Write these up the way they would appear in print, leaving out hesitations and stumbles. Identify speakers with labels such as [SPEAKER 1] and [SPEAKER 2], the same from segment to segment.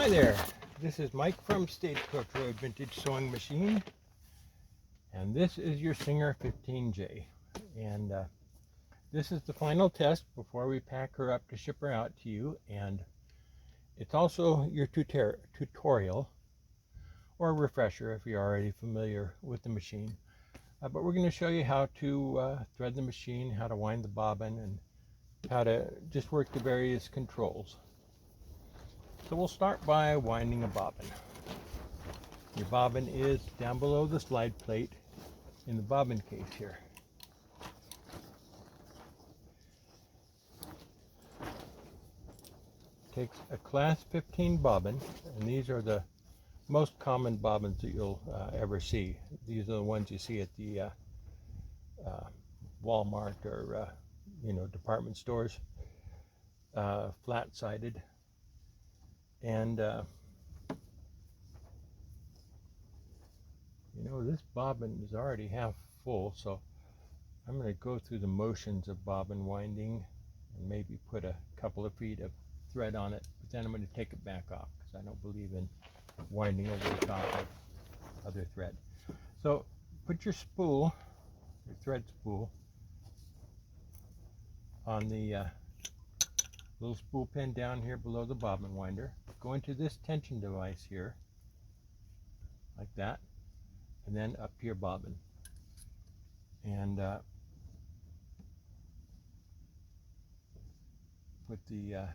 [SPEAKER 1] Hi there, this is Mike from Stagecoach Road Vintage Sewing Machine, and this is your Singer 15J. And this is the final test before we pack her up to ship her out to you, and it's also your tutorial or refresher if you're already familiar with the machine. But we're going to show you how to thread the machine, how to wind the bobbin, and how to just work the various controls. So we'll start by winding a bobbin. Your bobbin is down below the slide plate in the bobbin case here. Takes a class 15 bobbin, and these are the most common bobbins that you'll ever see. These are the ones you see at the Walmart or department stores, flat-sided. And this bobbin is already half full, so I'm going to go through the motions of bobbin winding and maybe put a couple of feet of thread on it, but then I'm going to take it back off because I don't believe in winding over the top of other thread. So put your spool, your thread spool, on the little spool pin down here below the bobbin winder. Go into this tension device here, like that, and then up to your bobbin. And put the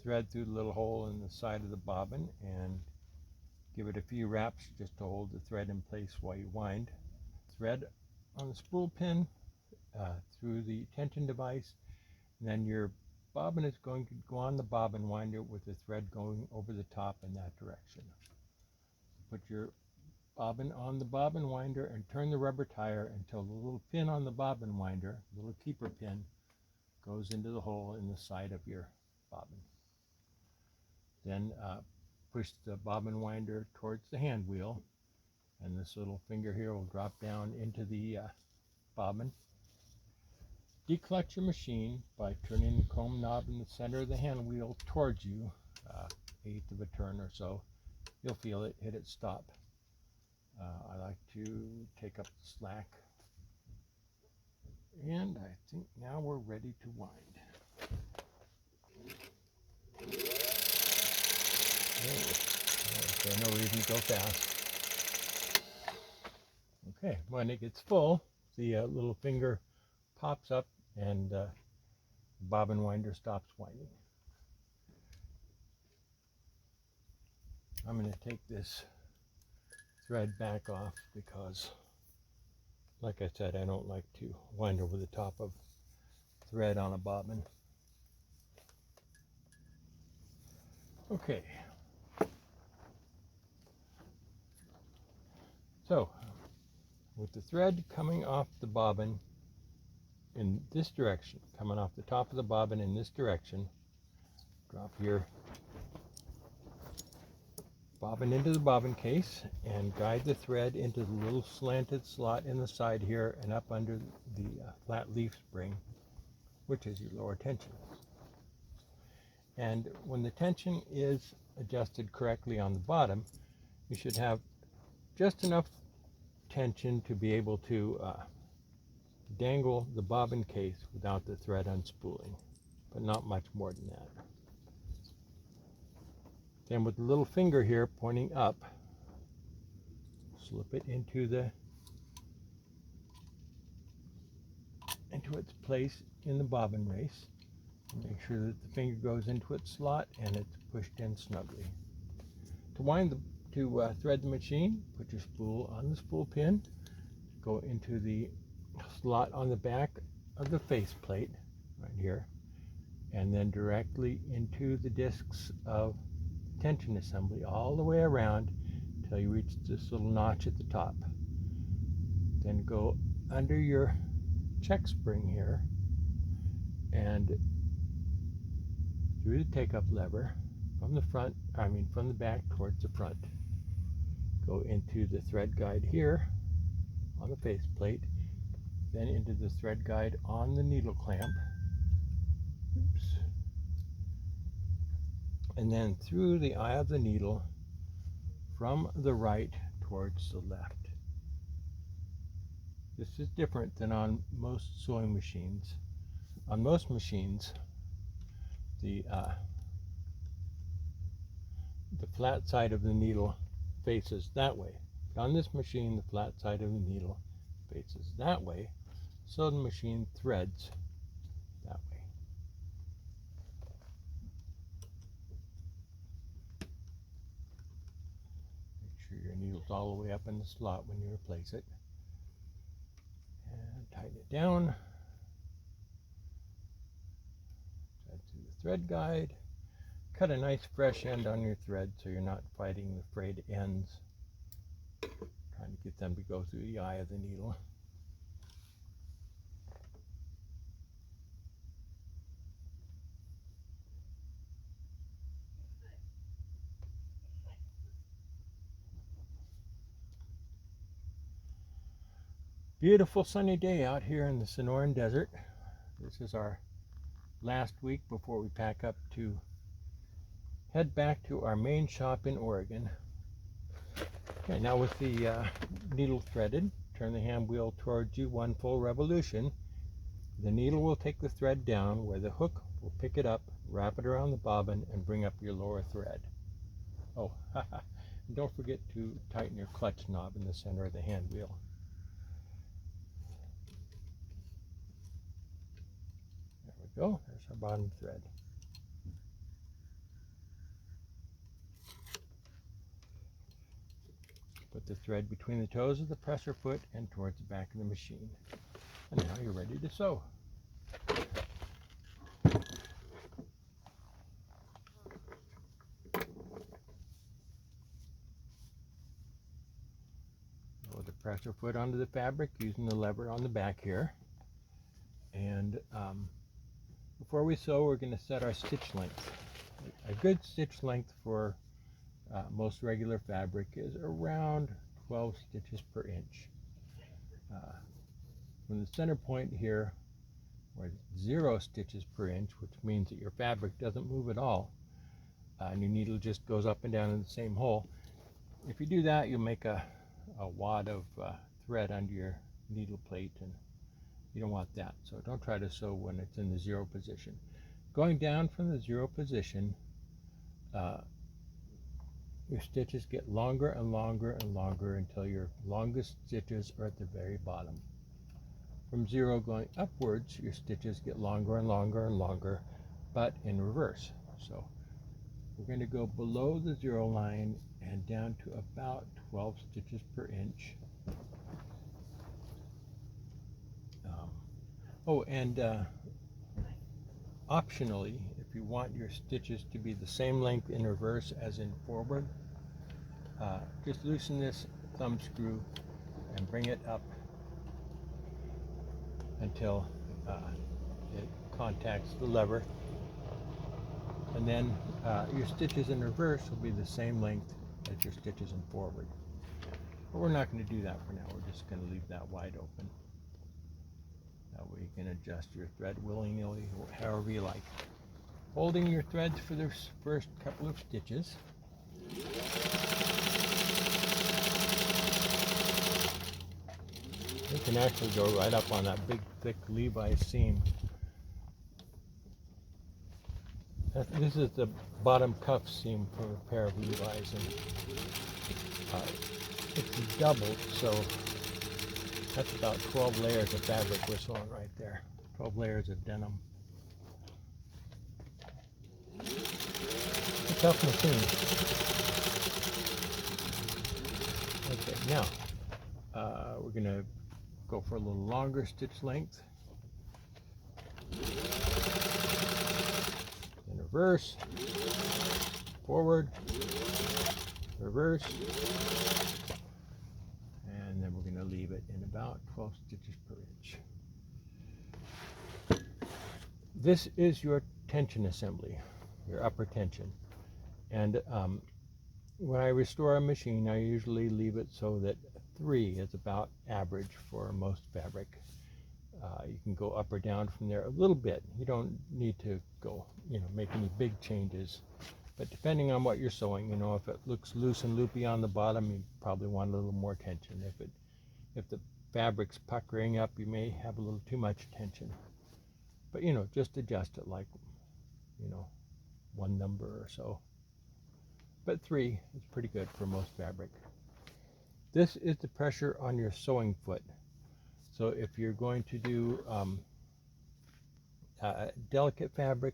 [SPEAKER 1] thread through the little hole in the side of the bobbin and give it a few wraps just to hold the thread in place while you wind. Thread on the spool pin through the tension device, and then your bobbin is going to go on the bobbin winder with the thread going over the top in that direction. Put your bobbin on the bobbin winder and turn the rubber tire until the little pin on the bobbin winder, the little keeper pin, goes into the hole in the side of your bobbin. Then push the bobbin winder towards the hand wheel, and this little finger here will drop down into the bobbin. Declutch your machine by turning the comb knob in the center of the hand wheel towards you, eighth of a turn or so. You'll feel it hit its stop. I like to take up the slack, and I think now we're ready to wind. Okay, no reason to go fast. Okay, when it gets full, the little finger pops up and the bobbin winder stops winding. I'm going to take this thread back off because, like I said, I don't like to wind over the top of thread on a bobbin. Okay. So, with the thread coming off the bobbin in this direction, coming off the top of the bobbin in this direction, drop your bobbin into the bobbin case and guide the thread into the little slanted slot in the side here and up under the flat leaf spring, which is your lower tension. And when the tension is adjusted correctly on the bottom, you should have just enough tension to be able to dangle the bobbin case without the thread unspooling, but not much more than that. Then with the little finger here pointing up, slip it into its place in the bobbin race. Make sure that the finger goes into its slot and it's pushed in snugly. To thread the machine, put your spool on the spool pin, go into the slot on the back of the faceplate right here, and then directly into the discs of tension assembly all the way around until you reach this little notch at the top. Then go under your check spring here and through the take-up lever from the back towards the front. Go into the thread guide here on the faceplate, then into the thread guide on the needle clamp. Oops. and then through the eye of the needle from the right towards the left. This is different than on most sewing machines. On most machines, the flat side of the needle faces that way. But on this machine, the flat side of the needle faces that way, so the machine threads that way. Make sure your needle's all the way up in the slot when you replace it. And tighten it down. Thread through the thread guide. Cut a nice fresh end on your thread so you're not fighting the frayed ends, trying to get them to go through the eye of the needle. Beautiful sunny day out here in the Sonoran Desert. This is our last week before we pack up to head back to our main shop in Oregon. Okay, now with the needle threaded, turn the hand wheel towards you one full revolution. The needle will take the thread down where the hook will pick it up, wrap it around the bobbin, and bring up your lower thread. Oh, and don't forget to tighten your clutch knob in the center of the hand wheel. There we go, there's our bottom thread. Put the thread between the toes of the presser foot and towards the back of the machine. And now you're ready to sew. Lower the presser foot onto the fabric using the lever on the back here. And before we sew, we're going to set our stitch length. A good stitch length for most regular fabric is around 12 stitches per inch. From the center point here, where 0 stitches per inch, which means that your fabric doesn't move at all, and your needle just goes up and down in the same hole. If you do that, you'll make a wad of thread under your needle plate, and you don't want that. So don't try to sew when it's in the 0 position. Going down from the 0 position, your stitches get longer and longer and longer until your longest stitches are at the very bottom. From 0 going upwards, your stitches get longer and longer and longer, but in reverse. So we're going to go below the 0 line and down to about 12 stitches per inch. Optionally, if you want your stitches to be the same length in reverse as in forward, just loosen this thumb screw and bring it up until it contacts the lever, and then your stitches in reverse will be the same length as your stitches in forward. But we're not going to do that for now. We're just going to leave that wide open. That way you can adjust your thread willy-nilly, however you like. Holding your threads for the first couple of stitches. You can actually go right up on that big, thick Levi seam. This is the bottom cuff seam for a pair of Levi's, and it's doubled, so that's about 12 layers of fabric we're sewing right there. 12 layers of denim. It's a tough machine. Okay, now we're going to go for a little longer stitch length. Then reverse, forward, reverse, and then we're going to leave it in about 12 stitches per inch. This is your tension assembly, your upper tension. And when I restore a machine, I usually leave it so that 3 is about average for most fabric. You can go up or down from there a little bit. You don't need to go, make any big changes. But depending on what you're sewing, you know, if it looks loose and loopy on the bottom, you probably want a little more tension. If the fabric's puckering up, you may have a little too much tension. But you know, just adjust it like, you know, 1 number or so. But 3 is pretty good for most fabric. This is the pressure on your sewing foot. So if you're going to do delicate fabric,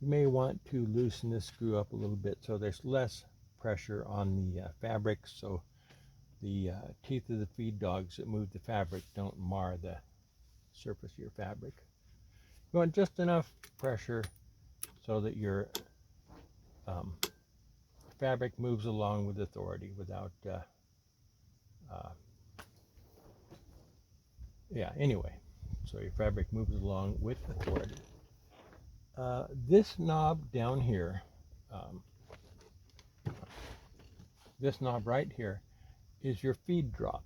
[SPEAKER 1] you may want to loosen this screw up a little bit so there's less pressure on the fabric, so the teeth of the feed dogs that move the fabric don't mar the surface of your fabric. You want just enough pressure so that your fabric moves along with authority without anyway, so your fabric moves along with authority. This knob down here, this knob right here, is your feed drop.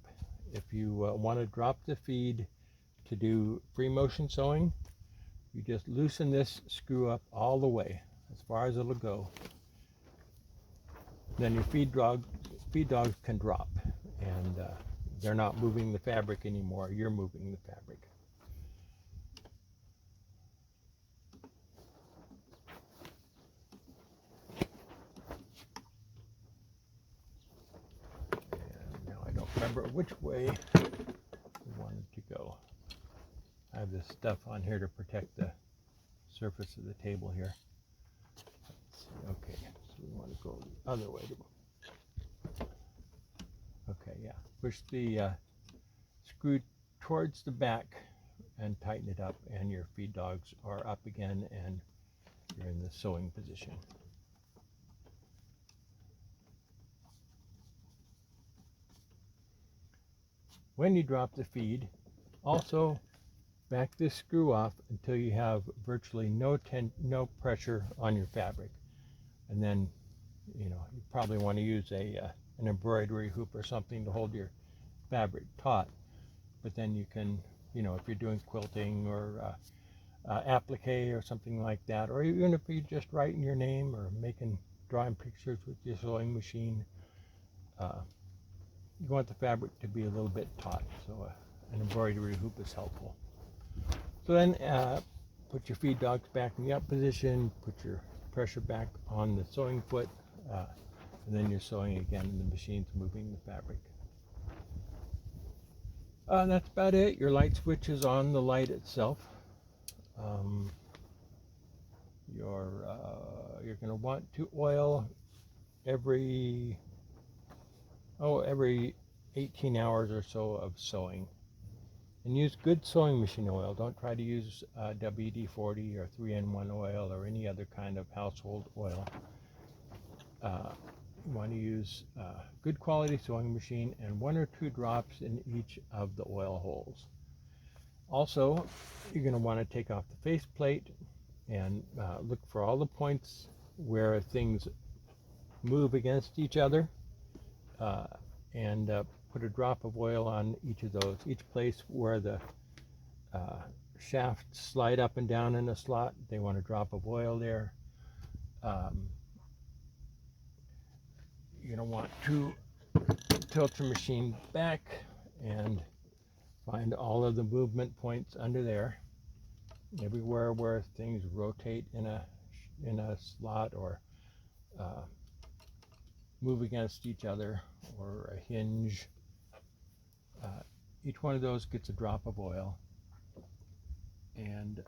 [SPEAKER 1] If you want to drop the feed to do free motion sewing, you just loosen this screw up all the way, as far as it'll go. Then your feed dogs can drop, and they're not moving the fabric anymore, you're moving the fabric. And now I don't remember which way we wanted to go. I have this stuff on here to protect the surface of the table here. Let's see. Okay, so we want to go the other way. Okay, yeah. Push the screw towards the back and tighten it up, and your feed dogs are up again and you're in the sewing position. When you drop the feed, also back this screw off until you have virtually no pressure on your fabric. And then, you know, you probably want to use an embroidery hoop or something to hold your fabric taut. But then you can, you know, if you're doing quilting or applique or something like that, or even if you're just writing your name or drawing pictures with your sewing machine, you want the fabric to be a little bit taut, so an embroidery hoop is helpful. So then put your feed dogs back in the up position, put your pressure back on the sewing foot, and then you're sewing again and the machine's moving the fabric. That's about it. Your light switch is on the light itself. You're going to want to oil every 18 hours or so of sewing. And use good sewing machine oil. Don't try to use WD-40 or 3-in-1 oil or any other kind of household oil. You want to use good quality sewing machine and 1 or 2 drops in each of the oil holes. Also, you're going to want to take off the faceplate and look for all the points where things move against each other, and put a drop of oil on each of those. Each place where the shafts slide up and down in a slot, they want a drop of oil there. You're going to want to tilt your machine back and find all of the movement points under there. Everywhere where things rotate in a slot or move against each other, or a hinge. Each one of those gets a drop of oil. And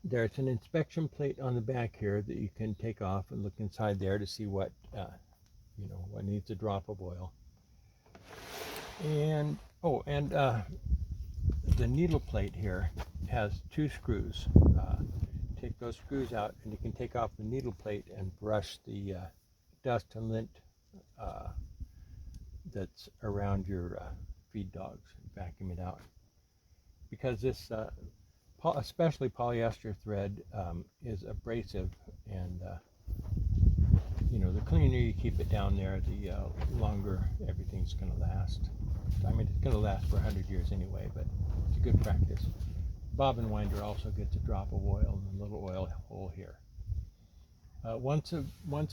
[SPEAKER 1] there's an inspection plate on the back here that you can take off and look inside there to see what what needs a drop of oil. And the needle plate here has 2 screws. Take those screws out and you can take off the needle plate and brush the dust and lint that's around your feed dogs, vacuum it out. Because this, especially polyester thread, is abrasive, and the cleaner you keep it down there, the longer everything's going to last. I mean, it's going to last for 100 years anyway, but it's good practice. Bobbin winder also gets a drop of oil in the little oil hole here. Once a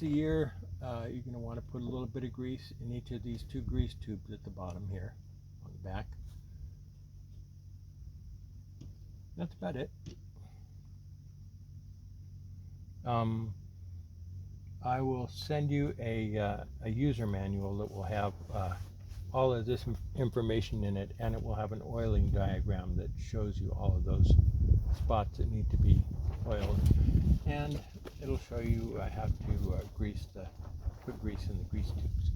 [SPEAKER 1] year, you're going to want to put a little bit of grease in each of these 2 grease tubes at the bottom here on the back. That's about it. I will send you a user manual that will have all of this information in it, and it will have an oiling diagram that shows you all of those spots that need to be oiled, and it'll show you how to put grease in the grease tubes.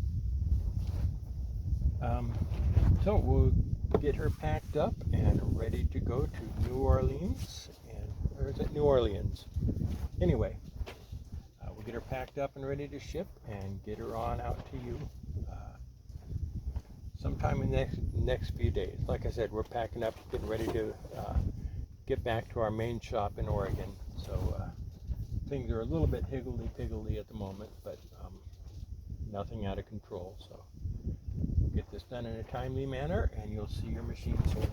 [SPEAKER 1] So we'll get her packed up and ready to go to New Orleans, or is it New Orleans? Anyway, we'll get her packed up and ready to ship and get her on out to you sometime in the next few days. Like I said, we're packing up, getting ready to get back to our main shop in Oregon. So things are a little bit higgledy-piggledy at the moment, but nothing out of control. So get this done in a timely manner and you'll see your machine soon.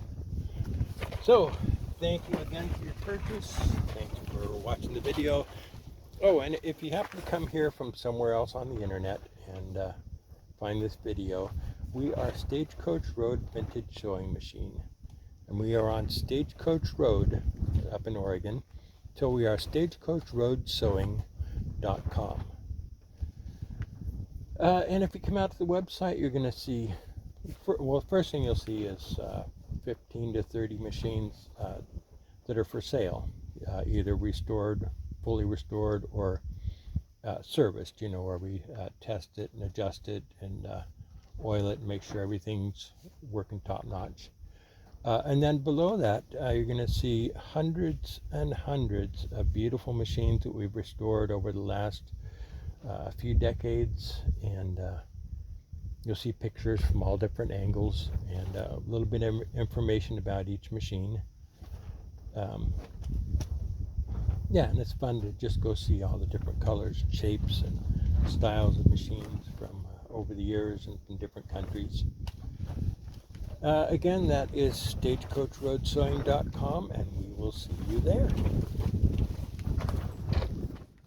[SPEAKER 1] So thank you again for your purchase. Thank you for watching the video. Oh, and if you happen to come here from somewhere else on the internet and find this video, we are Stagecoach Road Vintage Sewing Machine, and we are on Stagecoach Road up in Oregon. So we are stagecoachroadsewing.com. And if you come out to the website, you're going to see, well, first thing you'll see is 15 to 30 machines that are for sale, either restored, fully restored, or serviced, you know, where we test it and adjust it and oil it and make sure everything's working top notch. And then below that, you're going to see hundreds and hundreds of beautiful machines that we've restored over the last few decades, and you'll see pictures from all different angles and a little bit of information about each machine. Yeah, and it's fun to just go see all the different colors, shapes, and styles of machines from over the years and from different countries. Again, that is stagecoachroadsewing.com, and we will see you there.